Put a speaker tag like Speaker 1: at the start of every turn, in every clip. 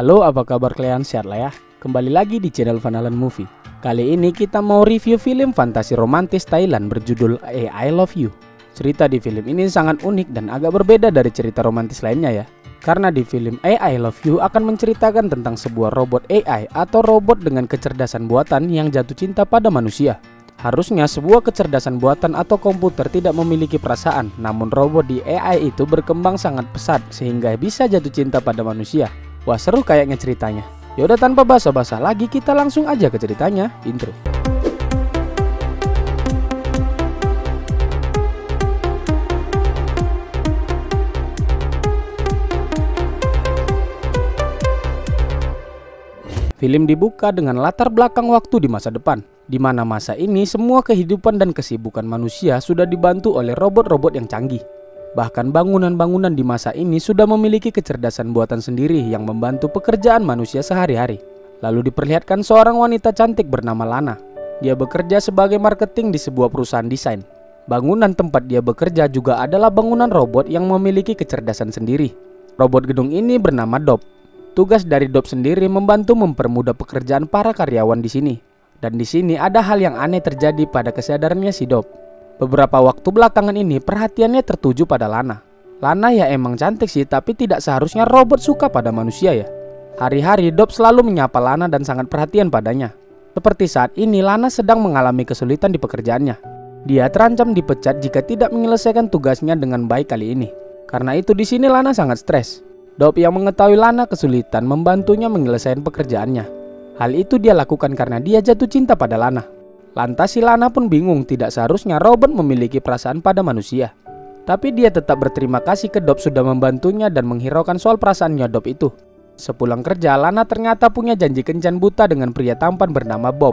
Speaker 1: Halo, apa kabar kalian? Sehat lah ya? Kembali lagi di channel Fanalan Movie. Kali ini kita mau review film fantasi romantis Thailand berjudul I Love You. Cerita di film ini sangat unik dan agak berbeda dari cerita romantis lainnya ya. Karena di film I Love You akan menceritakan tentang sebuah robot AI atau robot dengan kecerdasan buatan yang jatuh cinta pada manusia. Harusnya sebuah kecerdasan buatan atau komputer tidak memiliki perasaan, namun robot di AI itu berkembang sangat pesat sehingga bisa jatuh cinta pada manusia. Wah, seru kayaknya ceritanya. Yaudah, tanpa basa-basa lagi kita langsung aja ke ceritanya. Intro. Film dibuka dengan latar belakang waktu di masa depan, di mana masa ini semua kehidupan dan kesibukan manusia sudah dibantu oleh robot-robot yang canggih. Bahkan bangunan-bangunan di masa ini sudah memiliki kecerdasan buatan sendiri yang membantu pekerjaan manusia sehari-hari. Lalu diperlihatkan seorang wanita cantik bernama Lana. Dia bekerja sebagai marketing di sebuah perusahaan desain. Bangunan tempat dia bekerja juga adalah bangunan robot yang memiliki kecerdasan sendiri. Robot gedung ini bernama Dob. Tugas dari Dob sendiri membantu mempermudah pekerjaan para karyawan di sini. Dan di sini ada hal yang aneh terjadi pada kesadarannya si Dob. Beberapa waktu belakangan ini perhatiannya tertuju pada Lana. Lana ya emang cantik sih, tapi tidak seharusnya robot suka pada manusia ya. Hari-hari Dob selalu menyapa Lana dan sangat perhatian padanya. Seperti saat ini Lana sedang mengalami kesulitan di pekerjaannya. Dia terancam dipecat jika tidak menyelesaikan tugasnya dengan baik kali ini. Karena itu di sini Lana sangat stres. Dob yang mengetahui Lana kesulitan membantunya menyelesaikan pekerjaannya. Hal itu dia lakukan karena dia jatuh cinta pada Lana. Lantas si Lana pun bingung, tidak seharusnya robot memiliki perasaan pada manusia. Tapi dia tetap berterima kasih ke Dob sudah membantunya dan menghiraukan soal perasaannya Dob itu. Sepulang kerja, Lana ternyata punya janji kencan buta dengan pria tampan bernama Bob.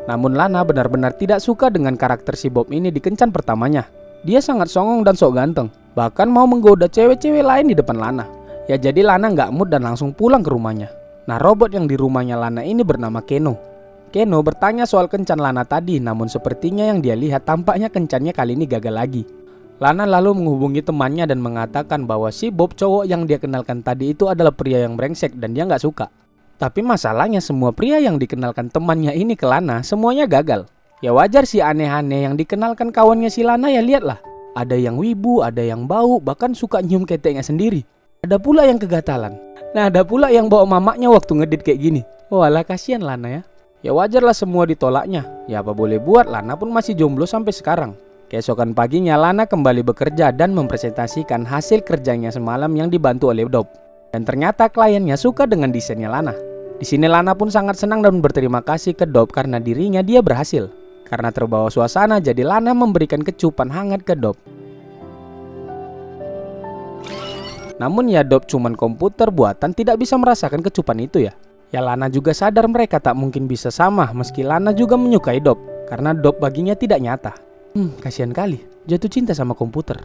Speaker 1: Namun Lana benar-benar tidak suka dengan karakter si Bob ini di kencan pertamanya. Dia sangat songong dan sok ganteng, bahkan mau menggoda cewek-cewek lain di depan Lana. Ya jadi Lana nggak mood dan langsung pulang ke rumahnya. Nah, robot yang di rumahnya Lana ini bernama Keno. Keno bertanya soal kencan Lana tadi, namun sepertinya yang dia lihat tampaknya kencannya kali ini gagal lagi. Lana lalu menghubungi temannya dan mengatakan bahwa si Bob cowok yang dia kenalkan tadi itu adalah pria yang brengsek dan dia nggak suka. Tapi masalahnya semua pria yang dikenalkan temannya ini ke Lana semuanya gagal. Ya wajar sih aneh-aneh yang dikenalkan kawannya si Lana ya lihatlah. Ada yang wibu, ada yang bau, bahkan suka nyium keteknya sendiri. Ada pula yang kegatalan. Nah, ada pula yang bawa mamaknya waktu ngedit kayak gini. Walah, kasihan Lana ya. Ya wajarlah semua ditolaknya. Ya apa boleh buat, Lana pun masih jomblo sampai sekarang. Keesokan paginya Lana kembali bekerja dan mempresentasikan hasil kerjanya semalam yang dibantu oleh Dob. Dan ternyata kliennya suka dengan desainnya Lana. Di sini Lana pun sangat senang dan berterima kasih ke Dob karena dirinya dia berhasil. Karena terbawa suasana, jadi Lana memberikan kecupan hangat ke Dob. Namun ya Dob cuman komputer buatan, tidak bisa merasakan kecupan itu ya. Ya Lana juga sadar mereka tak mungkin bisa sama meski Lana juga menyukai Dob. Karena Dob baginya tidak nyata. Kasihan kali, jatuh cinta sama komputer.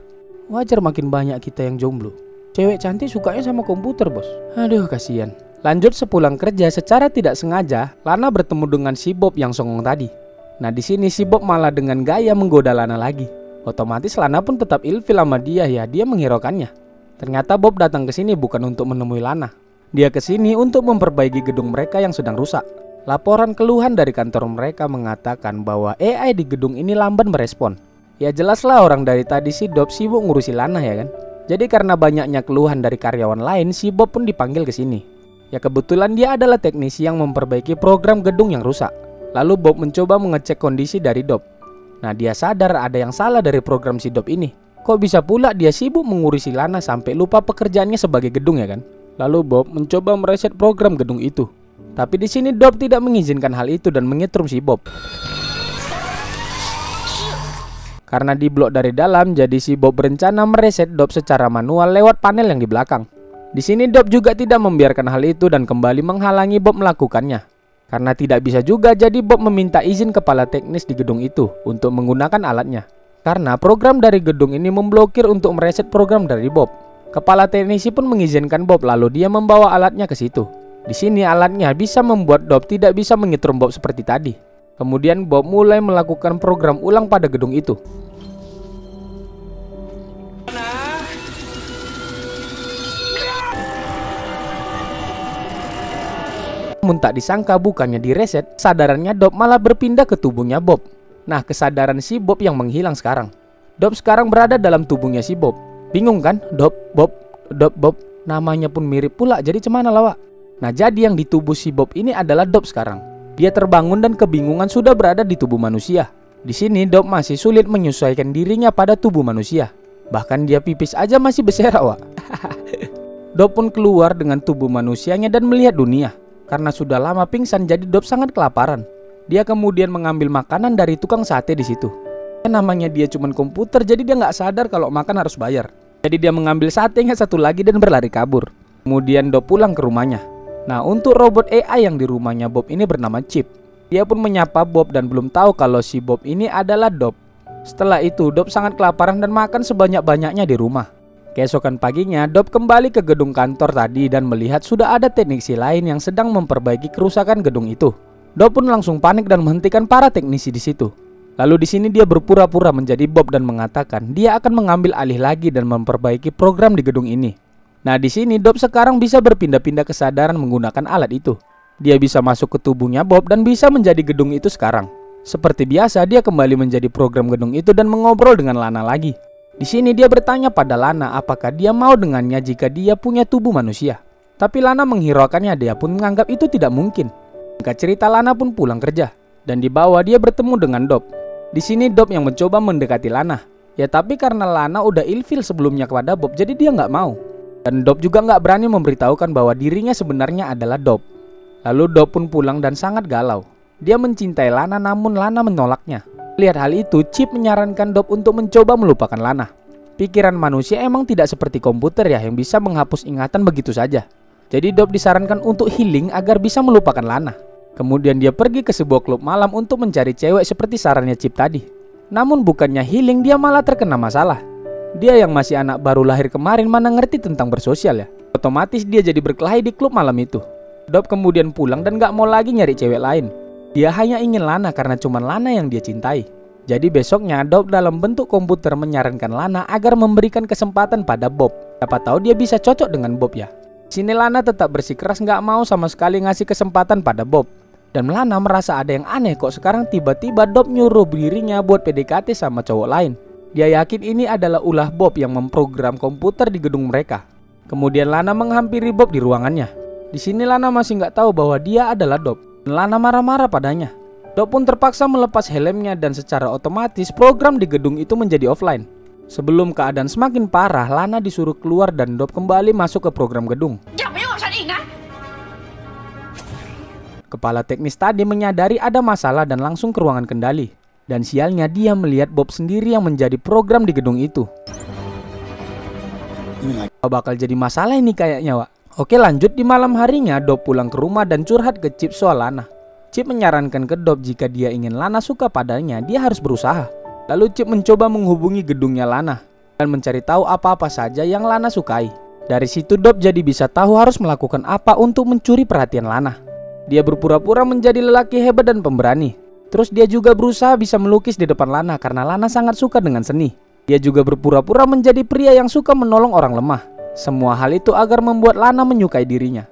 Speaker 1: Wajar makin banyak kita yang jomblo. Cewek cantik sukanya sama komputer bos. Aduh kasihan. Lanjut sepulang kerja secara tidak sengaja Lana bertemu dengan si Bob yang songong tadi. Nah di sini si Bob malah dengan gaya menggoda Lana lagi. Otomatis Lana pun tetap ilfil sama dia ya, dia menghiraukannya. Ternyata Bob datang ke sini bukan untuk menemui Lana. Dia ke sini untuk memperbaiki gedung mereka yang sedang rusak. Laporan keluhan dari kantor mereka mengatakan bahwa AI di gedung ini lamban merespon. Ya jelaslah orang dari tadi si Dob sibuk ngurusi Lana ya kan. Jadi karena banyaknya keluhan dari karyawan lain, si Bob pun dipanggil ke sini. Ya kebetulan dia adalah teknisi yang memperbaiki program gedung yang rusak. Lalu Bob mencoba mengecek kondisi dari Dob. Nah dia sadar ada yang salah dari program si Dob ini. Kok bisa pula dia sibuk mengurusi Lana sampai lupa pekerjaannya sebagai gedung ya kan. Lalu Bob mencoba mereset program gedung itu. Tapi di sini Dob tidak mengizinkan hal itu dan menyetrum si Bob. Karena diblok dari dalam, jadi si Bob berencana mereset Dob secara manual lewat panel yang di belakang. Di sini Dob juga tidak membiarkan hal itu dan kembali menghalangi Bob melakukannya. Karena tidak bisa juga, jadi Bob meminta izin kepala teknis di gedung itu untuk menggunakan alatnya. Karena program dari gedung ini memblokir untuk mereset program dari Bob. Kepala teknisi pun mengizinkan Bob, lalu dia membawa alatnya ke situ. Di sini alatnya bisa membuat Dob tidak bisa menyetrum Bob seperti tadi. Kemudian Bob mulai melakukan program ulang pada gedung itu. Namun tak disangka bukannya direset, kesadarannya Dob malah berpindah ke tubuhnya Bob. Nah, kesadaran si Bob yang menghilang sekarang. Dob sekarang berada dalam tubuhnya si Bob. Bingung kan? Dob, Bob. Namanya pun mirip pula, jadi cemana lawak. Nah, jadi yang di tubuh si Bob ini adalah Dob sekarang. Dia terbangun dan kebingungan sudah berada di tubuh manusia. Di sini Dob masih sulit menyesuaikan dirinya pada tubuh manusia. Bahkan dia pipis aja masih berserak, wak. Dob pun keluar dengan tubuh manusianya dan melihat dunia. Karena sudah lama pingsan, jadi Dob sangat kelaparan. Dia kemudian mengambil makanan dari tukang sate di situ. Namanya dia cuman komputer, jadi dia nggak sadar kalau makan harus bayar. Jadi dia mengambil satenya satu lagi dan berlari kabur. Kemudian Dob pulang ke rumahnya. Nah, untuk robot AI yang di rumahnya Bob ini bernama Chip. Dia pun menyapa Bob dan belum tahu kalau si Bob ini adalah Dob. Setelah itu Dob sangat kelaparan dan makan sebanyak-banyaknya di rumah. Keesokan paginya Dob kembali ke gedung kantor tadi dan melihat sudah ada teknisi lain yang sedang memperbaiki kerusakan gedung itu. Dob pun langsung panik dan menghentikan para teknisi di situ. Lalu di sini dia berpura-pura menjadi Bob dan mengatakan dia akan mengambil alih lagi dan memperbaiki program di gedung ini. Nah, di sini Dob sekarang bisa berpindah-pindah kesadaran menggunakan alat itu. Dia bisa masuk ke tubuhnya Bob dan bisa menjadi gedung itu sekarang. Seperti biasa, dia kembali menjadi program gedung itu dan mengobrol dengan Lana lagi. Di sini dia bertanya pada Lana apakah dia mau dengannya jika dia punya tubuh manusia. Tapi Lana menghiraukannya, dia pun menganggap itu tidak mungkin. Singkat cerita, Lana pun pulang kerja dan di bawah dia bertemu dengan Dob. Di sini Dob yang mencoba mendekati Lana. Ya tapi karena Lana udah ilfil sebelumnya kepada Bob, jadi dia nggak mau. Dan Dob juga nggak berani memberitahukan bahwa dirinya sebenarnya adalah Dob. Lalu Dob pun pulang dan sangat galau. Dia mencintai Lana namun Lana menolaknya. Lihat hal itu, Chip menyarankan Dob untuk mencoba melupakan Lana. Pikiran manusia emang tidak seperti komputer ya yang bisa menghapus ingatan begitu saja. Jadi Dob disarankan untuk healing agar bisa melupakan Lana. Kemudian dia pergi ke sebuah klub malam untuk mencari cewek seperti sarannya Chip tadi. Namun bukannya healing, dia malah terkena masalah. Dia yang masih anak baru lahir kemarin mana ngerti tentang bersosial ya. Otomatis dia jadi berkelahi di klub malam itu. Dob kemudian pulang dan gak mau lagi nyari cewek lain. Dia hanya ingin Lana karena cuma Lana yang dia cintai. Jadi besoknya Dob dalam bentuk komputer menyarankan Lana agar memberikan kesempatan pada Bob. Siapa tahu dia bisa cocok dengan Bob ya. Sini Lana tetap bersikeras gak mau sama sekali ngasih kesempatan pada Bob. Dan Lana merasa ada yang aneh kok sekarang tiba-tiba Dob nyuruh dirinya buat PDKT sama cowok lain. Dia yakin ini adalah ulah Bob yang memprogram komputer di gedung mereka. Kemudian Lana menghampiri Bob di ruangannya. Di sini Lana masih nggak tahu bahwa dia adalah Dob. Lana marah-marah padanya. Dob pun terpaksa melepas helmnya dan secara otomatis program di gedung itu menjadi offline. Sebelum keadaan semakin parah, Lana disuruh keluar dan Dob kembali masuk ke program gedung. Kepala teknis tadi menyadari ada masalah dan langsung ke ruangan kendali. Dan sialnya dia melihat Bob sendiri yang menjadi program di gedung itu. Bakal jadi masalah ini kayaknya, Wak. Oke, lanjut. Di malam harinya Dob pulang ke rumah dan curhat ke Chip soal Lana. Chip menyarankan ke Dob jika dia ingin Lana suka padanya, dia harus berusaha. Lalu Chip mencoba menghubungi gedungnya Lana dan mencari tahu apa-apa saja yang Lana sukai. Dari situ Dob jadi bisa tahu harus melakukan apa untuk mencuri perhatian Lana. Dia berpura-pura menjadi lelaki hebat dan pemberani. Terus dia juga berusaha bisa melukis di depan Lana karena Lana sangat suka dengan seni. Dia juga berpura-pura menjadi pria yang suka menolong orang lemah. Semua hal itu agar membuat Lana menyukai dirinya.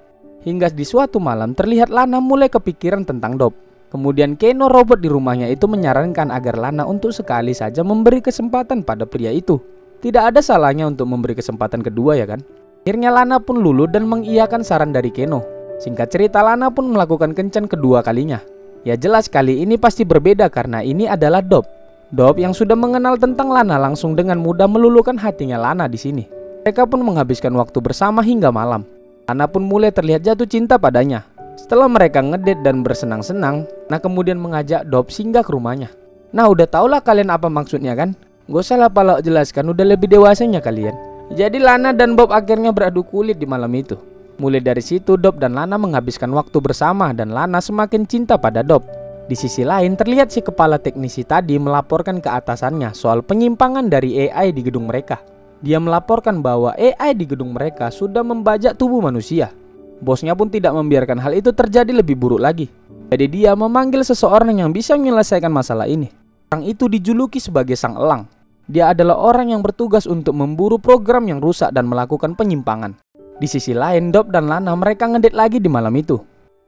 Speaker 1: Hingga di suatu malam terlihat Lana mulai kepikiran tentang Dob. Kemudian Keno robot di rumahnya itu menyarankan agar Lana untuk sekali saja memberi kesempatan pada pria itu. Tidak ada salahnya untuk memberi kesempatan kedua ya kan. Akhirnya Lana pun luluh dan mengiyakan saran dari Keno. Singkat cerita Lana pun melakukan kencan kedua kalinya. Ya jelas kali ini pasti berbeda karena ini adalah Dob. Dob yang sudah mengenal tentang Lana langsung dengan mudah meluluhkan hatinya Lana di sini. Mereka pun menghabiskan waktu bersama hingga malam. Lana pun mulai terlihat jatuh cinta padanya. Setelah mereka ngedate dan bersenang-senang, Lana kemudian mengajak Dob singgah ke rumahnya. Nah udah tau lah kalian apa maksudnya kan? Gak usah lah kalau jelaskan, udah lebih dewasanya kalian. Jadi Lana dan Bob akhirnya beradu kulit di malam itu. Mulai dari situ Dob dan Lana menghabiskan waktu bersama dan Lana semakin cinta pada Dob. Di sisi lain terlihat si kepala teknisi tadi melaporkan ke atasannya soal penyimpangan dari AI di gedung mereka. Dia melaporkan bahwa AI di gedung mereka sudah membajak tubuh manusia. Bosnya pun tidak membiarkan hal itu terjadi lebih buruk lagi. Jadi dia memanggil seseorang yang bisa menyelesaikan masalah ini. Orang itu dijuluki sebagai Sang Elang. Dia adalah orang yang bertugas untuk memburu program yang rusak dan melakukan penyimpangan. Di sisi lain Dob dan Lana mereka ngedate lagi di malam itu.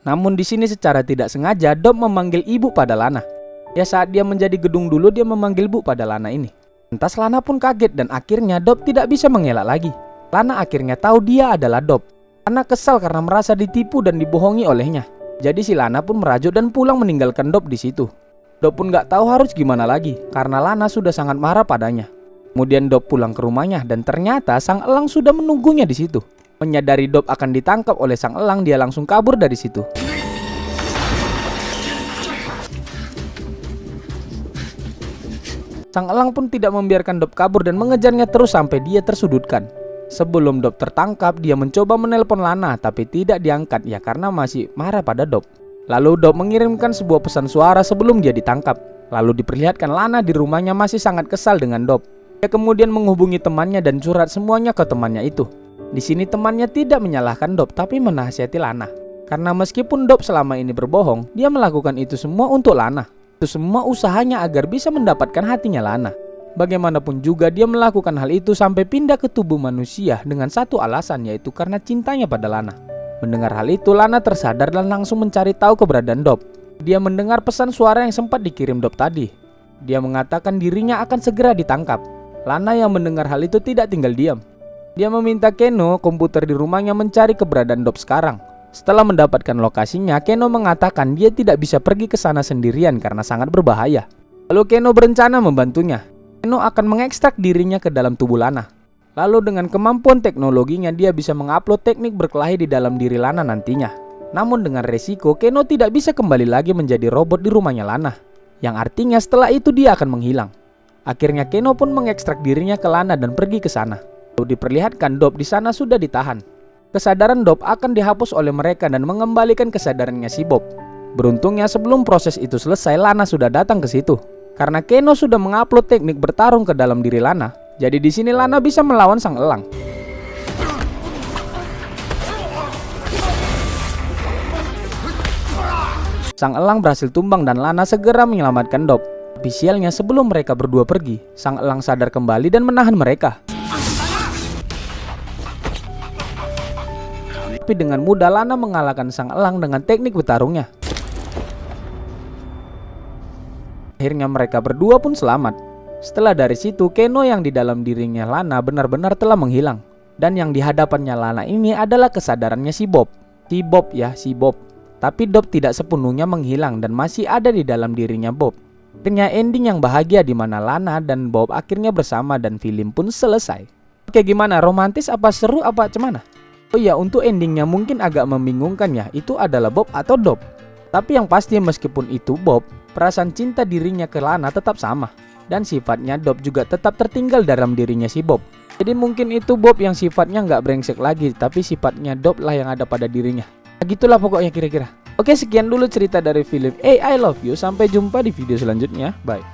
Speaker 1: Namun di sini secara tidak sengaja Dob memanggil ibu pada Lana. Ya saat dia menjadi gedung dulu dia memanggil bu pada Lana ini. Lantas Lana pun kaget dan akhirnya Dob tidak bisa mengelak lagi. Lana akhirnya tahu dia adalah Dob. Lana kesal karena merasa ditipu dan dibohongi olehnya. Jadi si Lana pun merajuk dan pulang meninggalkan Dob di situ. Dob pun gak tahu harus gimana lagi karena Lana sudah sangat marah padanya. Kemudian Dob pulang ke rumahnya dan ternyata sang elang sudah menunggunya di situ. Menyadari Dob akan ditangkap oleh sang elang, dia langsung kabur dari situ. Sang elang pun tidak membiarkan Dob kabur dan mengejarnya terus sampai dia tersudutkan. Sebelum Dob tertangkap, dia mencoba menelpon Lana tapi tidak diangkat ya karena masih marah pada Dob. Lalu Dob mengirimkan sebuah pesan suara sebelum dia ditangkap. Lalu diperlihatkan Lana di rumahnya masih sangat kesal dengan Dob. Dia kemudian menghubungi temannya dan curhat semuanya ke temannya itu. Di sini temannya tidak menyalahkan Dob tapi menasihati Lana. Karena meskipun Dob selama ini berbohong, dia melakukan itu semua untuk Lana. Itu semua usahanya agar bisa mendapatkan hatinya Lana. Bagaimanapun juga dia melakukan hal itu sampai pindah ke tubuh manusia dengan satu alasan, yaitu karena cintanya pada Lana. Mendengar hal itu, Lana tersadar dan langsung mencari tahu keberadaan Dob. Dia mendengar pesan suara yang sempat dikirim Dob tadi. Dia mengatakan dirinya akan segera ditangkap. Lana yang mendengar hal itu tidak tinggal diam. Dia meminta Keno, komputer di rumahnya, mencari keberadaan Dob sekarang. Setelah mendapatkan lokasinya, Keno mengatakan dia tidak bisa pergi ke sana sendirian karena sangat berbahaya. Lalu Keno berencana membantunya. Keno akan mengekstrak dirinya ke dalam tubuh Lana. Lalu dengan kemampuan teknologinya dia bisa mengupload teknik berkelahi di dalam diri Lana nantinya. Namun dengan resiko Keno tidak bisa kembali lagi menjadi robot di rumahnya Lana. Yang artinya setelah itu dia akan menghilang. Akhirnya Keno pun mengekstrak dirinya ke Lana dan pergi ke sana. Lalu diperlihatkan Dob di sana sudah ditahan. Kesadaran Dob akan dihapus oleh mereka dan mengembalikan kesadarannya si Bob. Beruntungnya sebelum proses itu selesai, Lana sudah datang ke situ. Karena Keno sudah mengupload teknik bertarung ke dalam diri Lana, jadi di sini Lana bisa melawan sang elang. Sang elang berhasil tumbang dan Lana segera menyelamatkan Dob. Tapi sialnya sebelum mereka berdua pergi, sang elang sadar kembali dan menahan mereka. Tapi dengan mudah Lana mengalahkan sang elang dengan teknik bertarungnya. Akhirnya mereka berdua pun selamat. Setelah dari situ, Keno yang di dalam dirinya Lana benar-benar telah menghilang. Dan yang di hadapannya Lana ini adalah kesadarannya si Bob. Si Bob. Tapi Dob tidak sepenuhnya menghilang dan masih ada di dalam dirinya Bob. Akhirnya ending yang bahagia di mana Lana dan Bob akhirnya bersama dan film pun selesai. Oke, gimana? Romantis apa seru apa cemana? Oh ya, untuk endingnya mungkin agak membingungkan ya, itu adalah Bob atau Dob. Tapi yang pasti meskipun itu Bob, perasaan cinta dirinya ke Lana tetap sama. Dan sifatnya Dob juga tetap tertinggal dalam dirinya si Bob. Jadi mungkin itu Bob yang sifatnya nggak brengsek lagi, tapi sifatnya Dob lah yang ada pada dirinya. Nah, gitulah pokoknya kira-kira. Oke, sekian dulu cerita dari film I Love You. Sampai jumpa di video selanjutnya. Bye.